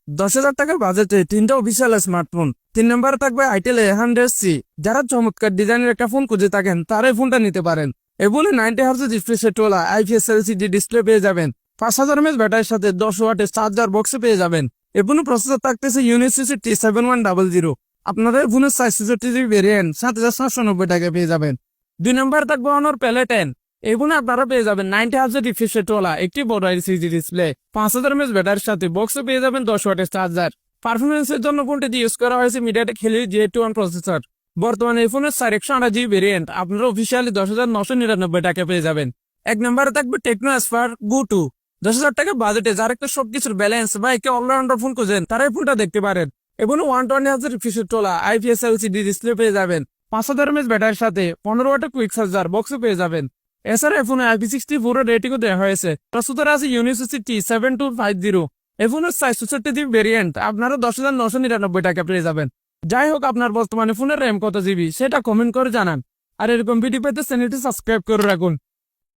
10,000 টাকার বাজেটে তিনটা অফিসিয়াল স্মার্টফোন। 3 নম্বরে থাকবে আইটেল A100C। যারা চমৎকার ডিজাইনের একটা ফোন খুঁজে থাকেন তারা এই ফোনটা নিতে পারেন। এই ফোনে 90 হার্জ রিফ্রেশ টোলা IPS LCD ডিসপ্লে পেয়ে যাবেন। 5000 mAh ব্যাটারির সাথে 10 ওয়াটের চার্জার বক্সে পেয়ে যাবেন। এই ফোনে প্রসেসর থাকতেছে ইউনিসিসি T7100। আপনারা এই ফোনের 64GB ভেরিয়েন্ট 7,790 টাকায় পেয়ে যাবেন। 2 নম্বরে থাকবে Honor Play 10। এই ফোনে আপনারা পেয়ে যাবেন 90 হার্জ রিফ্রেশ টোলা একটি বড় LCD ডিসপ্লে, 5000 mAh ব্যাটারির সাথে বক্সে পেয়ে যাবেন 10 ওয়াটের চার্জার। পারফরমেন্সের জন্য ফোনটিতে ইউজ করা হয়েছে MediaTek Helio G81 প্রসেসর। বর্তমানে এই ফোনের 428GB ভেরিয়েন্ট আপনারা অফিসিয়ালি 10,999 টাকা পেয়ে যাবেন। 1 নম্বরে থাকবে টেকনো স্পার্ক Go 2। 10,000 টাকা বাজেটে যারা একটা সবকিছুর ব্যালেন্স বা একে অলরাউন্ডার ফোন খুঁজেন তারা এই ফোনটা দেখতে পারেন। এবং 120 হার্জ রিফ্রেশ টোলা IPS LCD ডিসপ্লে পেয়ে যাবেন। 5000 mAh ব্যাটারির সাথে 15 ওয়াটের কুইক চার্জার বক্সে পেয়ে যাবেন। এছাড়া এই ফোনে IP64 রেটিংও দেওয়া হয়েছে। প্রস্তুত আছে ইউনিসিসি T7250। এই ফোনের 64GB ভেরিয়েন্ট আপনারা 10,999 টাকা পেয়ে যাবেন। যাই হোক, আপনার বর্তমানে ফোনের র্যাম কত জিবি সেটা কমেন্ট করে জানান। আর এরকম ভিডিও পেতে চ্যানেলটি সাবস্ক্রাইব করে রাখুন।